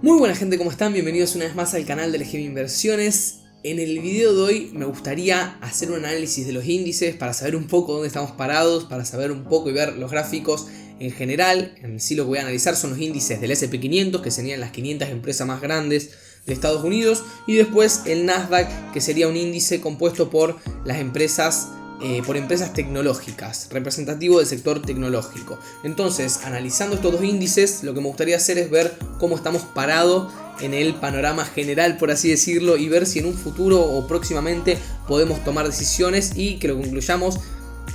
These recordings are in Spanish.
Muy buena gente, ¿cómo están? Bienvenidos una vez más al canal de LGB Inversiones. En el video de hoy me gustaría hacer un análisis de los índices para saber un poco dónde estamos parados, para saber un poco y ver los gráficos en general. En sí lo que voy a analizar son los índices del S&P 500, que serían las 500 empresas más grandes de Estados Unidos, y después el Nasdaq, que sería un índice compuesto por las empresas tecnológicas, representativo del sector tecnológico. Entonces, analizando estos dos índices, lo que me gustaría hacer es ver cómo estamos parados en el panorama general, por así decirlo, y ver si en un futuro o próximamente podemos tomar decisiones y que lo concluyamos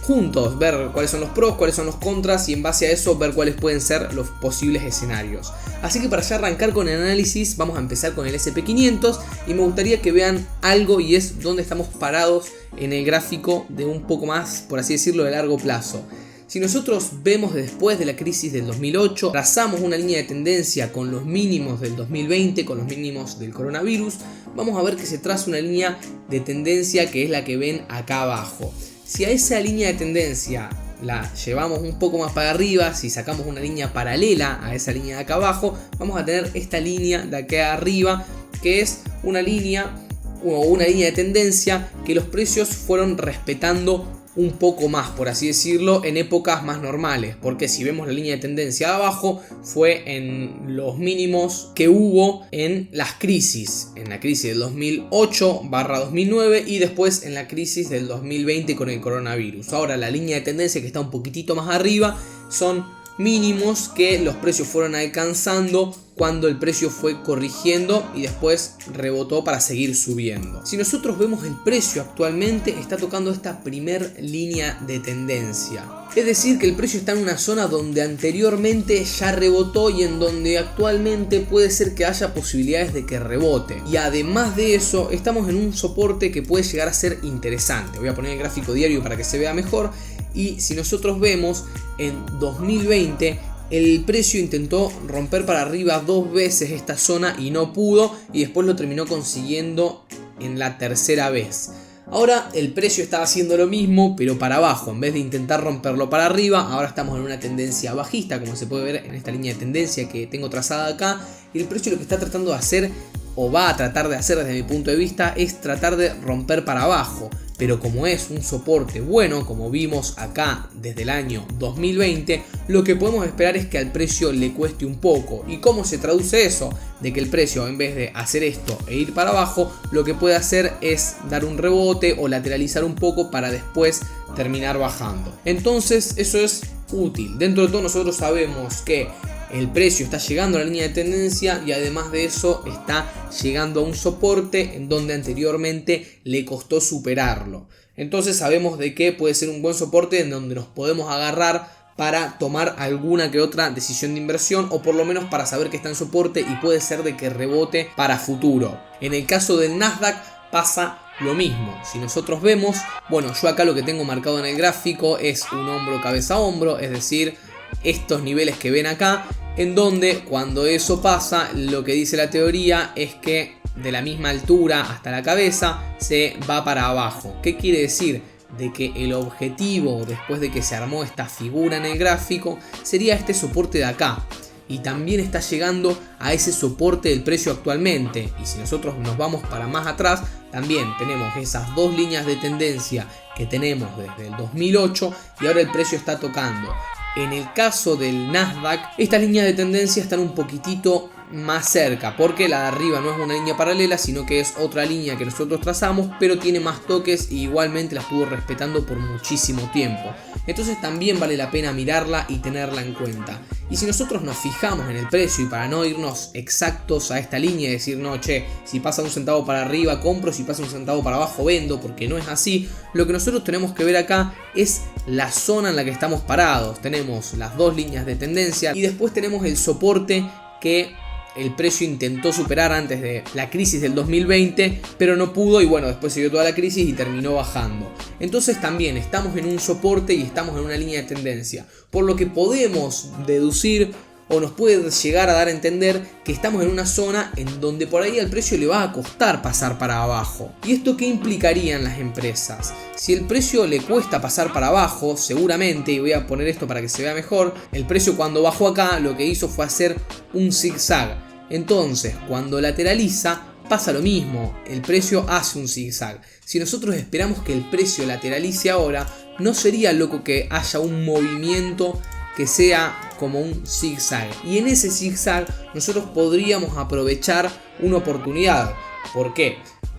juntos, ver cuáles son los pros, cuáles son los contras y en base a eso ver cuáles pueden ser los posibles escenarios. Así que para ya arrancar con el análisis vamos a empezar con el S&P 500 y me gustaría que vean algo, y es dónde estamos parados en el gráfico de un poco más, por así decirlo, de largo plazo. Si nosotros vemos después de la crisis del 2008, trazamos una línea de tendencia con los mínimos del 2020, con los mínimos del coronavirus, vamos a ver que se traza una línea de tendencia que es la que ven acá abajo. Si a esa línea de tendencia la llevamos un poco más para arriba, si sacamos una línea paralela a esa línea de acá abajo, vamos a tener esta línea de acá arriba, que es una línea de tendencia que los precios fueron respetando un poco más, por así decirlo, en épocas más normales, porque si vemos la línea de tendencia de abajo fue en los mínimos que hubo en las crisis, en la crisis del 2008/2009 y después en la crisis del 2020 con el coronavirus. Ahora la línea de tendencia que está un poquitito más arriba son mínimos que los precios fueron alcanzando cuando el precio fue corrigiendo y después rebotó para seguir subiendo. Si nosotros vemos el precio actualmente está tocando esta primer línea de tendencia. Es decir, que el precio está en una zona donde anteriormente ya rebotó y en donde actualmente puede ser que haya posibilidades de que rebote. Y además de eso, estamos en un soporte que puede llegar a ser interesante. Voy a poner el gráfico diario para que se vea mejor. Y si nosotros vemos, en 2020 el precio intentó romper para arriba 2 veces esta zona y no pudo, y después lo terminó consiguiendo en la tercera vez. Ahora el precio está haciendo lo mismo pero para abajo, en vez de intentar romperlo para arriba. Ahora estamos en una tendencia bajista, como se puede ver en esta línea de tendencia que tengo trazada acá, y el precio lo que está tratando de hacer, o va a tratar de hacer desde mi punto de vista, es tratar de romper para abajo. Pero como es un soporte bueno, como vimos acá desde el año 2020, lo que podemos esperar es que al precio le cueste un poco. ¿Y cómo se traduce eso? De que el precio, en vez de hacer esto e ir para abajo, lo que puede hacer es dar un rebote o lateralizar un poco para después terminar bajando. Entonces eso es útil. Dentro de todo nosotros sabemos que el precio está llegando a la línea de tendencia y además de eso está llegando a un soporte en donde anteriormente le costó superarlo. Entonces sabemos de que puede ser un buen soporte en donde nos podemos agarrar para tomar alguna que otra decisión de inversión, o por lo menos para saber que está en soporte y puede ser de que rebote para futuro. En el caso del Nasdaq pasa lo mismo. Si nosotros vemos, bueno, yo acá lo que tengo marcado en el gráfico es un hombro cabeza hombro, es decir, estos niveles que ven acá, en donde cuando eso pasa, lo que dice la teoría es que de la misma altura hasta la cabeza se va para abajo. ¿Qué quiere decir? De que el objetivo, después de que se armó esta figura en el gráfico, sería este soporte de acá. Y también está llegando a ese soporte del precio actualmente. Y si nosotros nos vamos para más atrás, también tenemos esas dos líneas de tendencia que tenemos desde el 2008 y ahora el precio está tocando. En el caso del Nasdaq, estas líneas de tendencia están un poquitito más cerca, porque la de arriba no es una línea paralela, sino que es otra línea que nosotros trazamos, pero tiene más toques y igualmente la estuvo respetando por muchísimo tiempo. Entonces también vale la pena mirarla y tenerla en cuenta. Y si nosotros nos fijamos en el precio, y para no irnos exactos a esta línea y decir, no, che, si pasa un centavo para arriba compro, si pasa un centavo para abajo vendo, porque no es así, lo que nosotros tenemos que ver acá es la zona en la que estamos parados. Tenemos las dos líneas de tendencia y después tenemos el soporte que el precio intentó superar antes de la crisis del 2020, pero no pudo, y bueno, después siguió toda la crisis y terminó bajando. Entonces también estamos en un soporte y estamos en una línea de tendencia, por lo que podemos deducir o nos puede llegar a dar a entender que estamos en una zona en donde por ahí al precio le va a costar pasar para abajo. ¿Y esto qué implicaría en las empresas? Si el precio le cuesta pasar para abajo, seguramente, y voy a poner esto para que se vea mejor, el precio cuando bajó acá lo que hizo fue hacer un zigzag. Entonces, cuando lateraliza, pasa lo mismo, el precio hace un zigzag. Si nosotros esperamos que el precio lateralice ahora, no sería loco que haya un movimiento que sea como un zigzag. Y en ese zigzag nosotros podríamos aprovechar una oportunidad. ¿Por qué?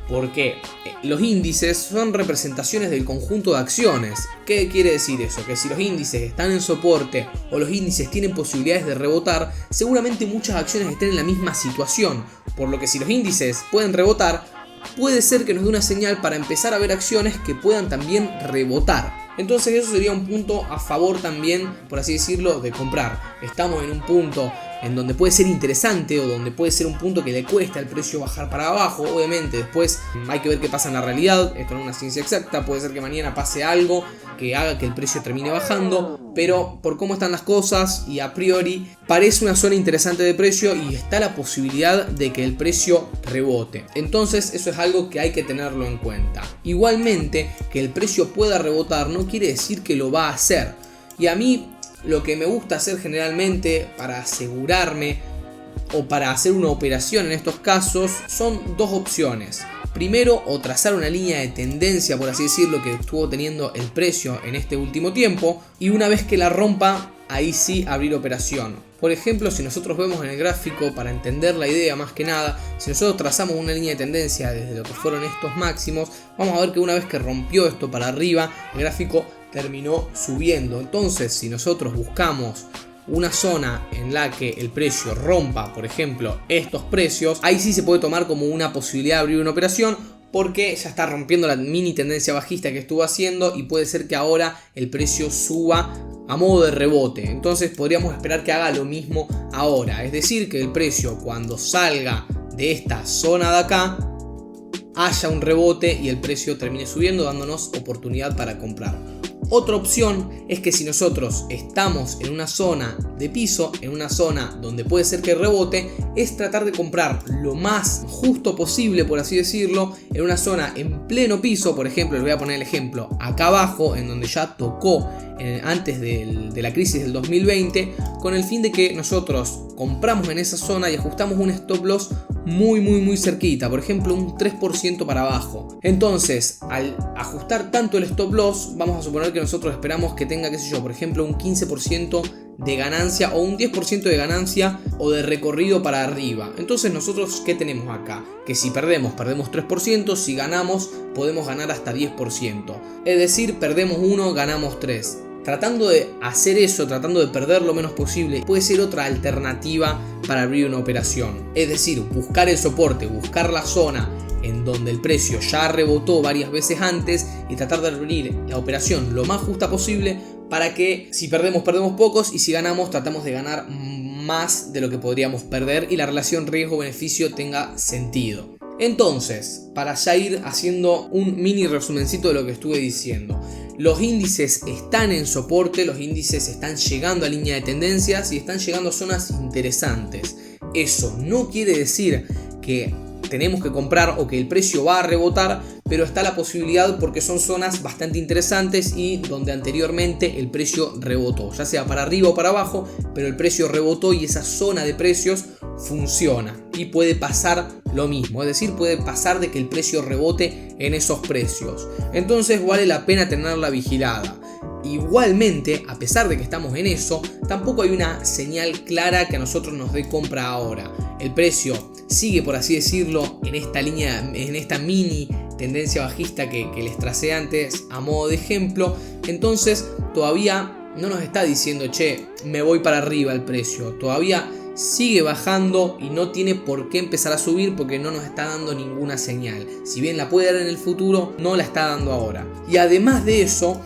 Porque los índices son representaciones del conjunto de acciones. ¿Qué quiere decir eso? Que si los índices están en soporte o los índices tienen posibilidades de rebotar, seguramente muchas acciones estén en la misma situación. Por lo que si los índices pueden rebotar, puede ser que nos dé una señal para empezar a ver acciones que puedan también rebotar. Entonces eso sería un punto a favor también, por así decirlo, de comprar. Estamos en un punto en donde puede ser interesante o donde puede ser un punto que le cuesta al precio bajar para abajo. Obviamente después hay que ver qué pasa en la realidad, esto no es una ciencia exacta, puede ser que mañana pase algo que haga que el precio termine bajando, pero por cómo están las cosas y a priori parece una zona interesante de precio y está la posibilidad de que el precio rebote. Entonces eso es algo que hay que tenerlo en cuenta. Igualmente, que el precio pueda rebotar no quiere decir que lo va a hacer. Y a mí lo que me gusta hacer generalmente para asegurarme o para hacer una operación en estos casos son dos opciones. Primero, o trazar una línea de tendencia, por así decirlo, que estuvo teniendo el precio en este último tiempo, y una vez que la rompa, ahí sí abrir operación. Por ejemplo, si nosotros vemos en el gráfico, para entender la idea más que nada, si nosotros trazamos una línea de tendencia desde lo que fueron estos máximos, vamos a ver que una vez que rompió esto para arriba, el gráfico terminó subiendo. Entonces, si nosotros buscamos una zona en la que el precio rompa, por ejemplo, estos precios, ahí sí se puede tomar como una posibilidad de abrir una operación, porque ya está rompiendo la mini tendencia bajista que estuvo haciendo y puede ser que ahora el precio suba a modo de rebote. Entonces podríamos esperar que haga lo mismo ahora, es decir, que el precio cuando salga de esta zona de acá haya un rebote y el precio termine subiendo, dándonos oportunidad para comprar. Otra opción es que si nosotros estamos en una zona de piso, en una zona donde puede ser que rebote, es tratar de comprar lo más justo posible, por así decirlo, en una zona en pleno piso. Por ejemplo, les voy a poner el ejemplo acá abajo, en donde ya tocó antes de la crisis del 2020, con el fin de que nosotros compramos en esa zona y ajustamos un stop loss muy cerquita, por ejemplo un 3% para abajo. Entonces, al ajustar tanto el stop loss, vamos a suponer que nosotros esperamos que tenga, qué sé yo, por ejemplo un 15% de ganancia o un 10% de ganancia o de recorrido para arriba. Entonces nosotros, ¿qué tenemos acá? Que si perdemos 3%, si ganamos podemos ganar hasta 10%. Es decir, perdemos 1, ganamos 3. Tratando de hacer eso, tratando de perder lo menos posible, puede ser otra alternativa para abrir una operación. Es decir, buscar el soporte, buscar la zona en donde el precio ya rebotó varias veces antes y tratar de abrir la operación lo más justa posible para que si perdemos pocos y si ganamos tratamos de ganar más de lo que podríamos perder y la relación riesgo-beneficio tenga sentido. Entonces, para ya ir haciendo un mini resumencito de lo que estuve diciendo, los índices están en soporte, los índices están llegando a línea de tendencias y están llegando a zonas interesantes. Eso no quiere decir que tenemos que comprar o que el precio va a rebotar, pero está la posibilidad porque son zonas bastante interesantes y donde anteriormente el precio rebotó, ya sea para arriba o para abajo, pero el precio rebotó y esa zona de precios funciona y puede pasar lo mismo, es decir, puede pasar de que el precio rebote en esos precios. Entonces vale la pena tenerla vigilada. Igualmente, a pesar de que estamos en eso, tampoco hay una señal clara que a nosotros nos dé compra ahora. El precio sigue, por así decirlo, en esta línea, en esta mini tendencia bajista que les tracé antes a modo de ejemplo. Entonces todavía no nos está diciendo, che, me voy para arriba el precio. Todavía sigue bajando y no tiene por qué empezar a subir porque no nos está dando ninguna señal. Si bien la puede dar en el futuro, no la está dando ahora. Y además de eso,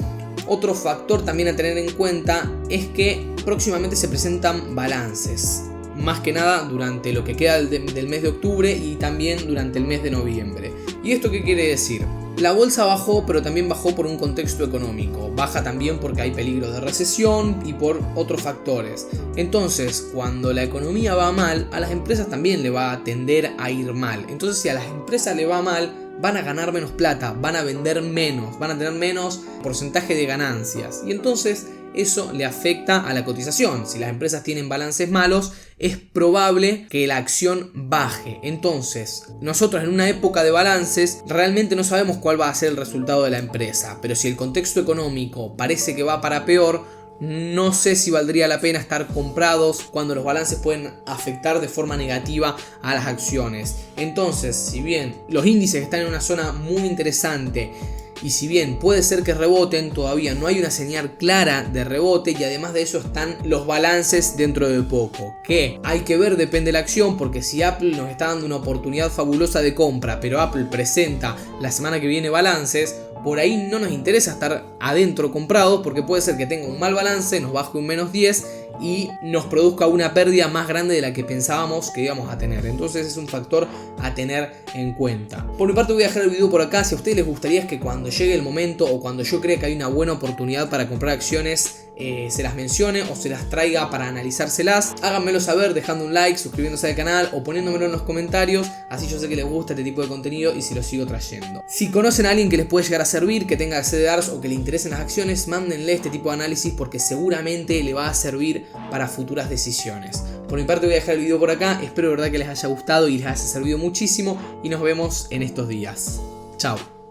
otro factor también a tener en cuenta es que próximamente se presentan balances. Más que nada durante lo que queda del mes de octubre y también durante el mes de noviembre. ¿Y esto qué quiere decir? La bolsa bajó, pero también bajó por un contexto económico. Baja también porque hay peligro de recesión y por otros factores. Entonces, cuando la economía va mal, a las empresas también le va a tender a ir mal. Entonces, si a las empresas le va mal, van a ganar menos plata, van a vender menos, van a tener menos porcentaje de ganancias. Y entonces eso le afecta a la cotización. Si las empresas tienen balances malos, es probable que la acción baje. Entonces, nosotros en una época de balances realmente no sabemos cuál va a ser el resultado de la empresa, pero si el contexto económico parece que va para peor, no sé si valdría la pena estar comprados cuando los balances pueden afectar de forma negativa a las acciones. Entonces, si bien los índices están en una zona muy interesante y si bien puede ser que reboten, todavía no hay una señal clara de rebote y además de eso están los balances dentro de poco. Que hay que ver, depende de la acción, porque si Apple nos está dando una oportunidad fabulosa de compra, pero Apple presenta la semana que viene balances, por ahí no nos interesa estar adentro comprados porque puede ser que tenga un mal balance, nos baje un menos 10 y nos produzca una pérdida más grande de la que pensábamos que íbamos a tener. Entonces es un factor a tener en cuenta. Por mi parte voy a dejar el video por acá. Si a ustedes les gustaría que cuando llegue el momento o cuando yo crea que hay una buena oportunidad para comprar acciones, se las mencione o se las traiga para analizárselas, háganmelo saber dejando un like, suscribiéndose al canal o poniéndomelo en los comentarios, así yo sé que les gusta este tipo de contenido y si lo sigo trayendo. Si conocen a alguien que les puede llegar a servir, que tenga CDRs o que le interesen las acciones, mándenle este tipo de análisis porque seguramente le va a servir para futuras decisiones. Por mi parte voy a dejar el video por acá, espero de verdad que les haya gustado y les haya servido muchísimo y nos vemos en estos días. Chao.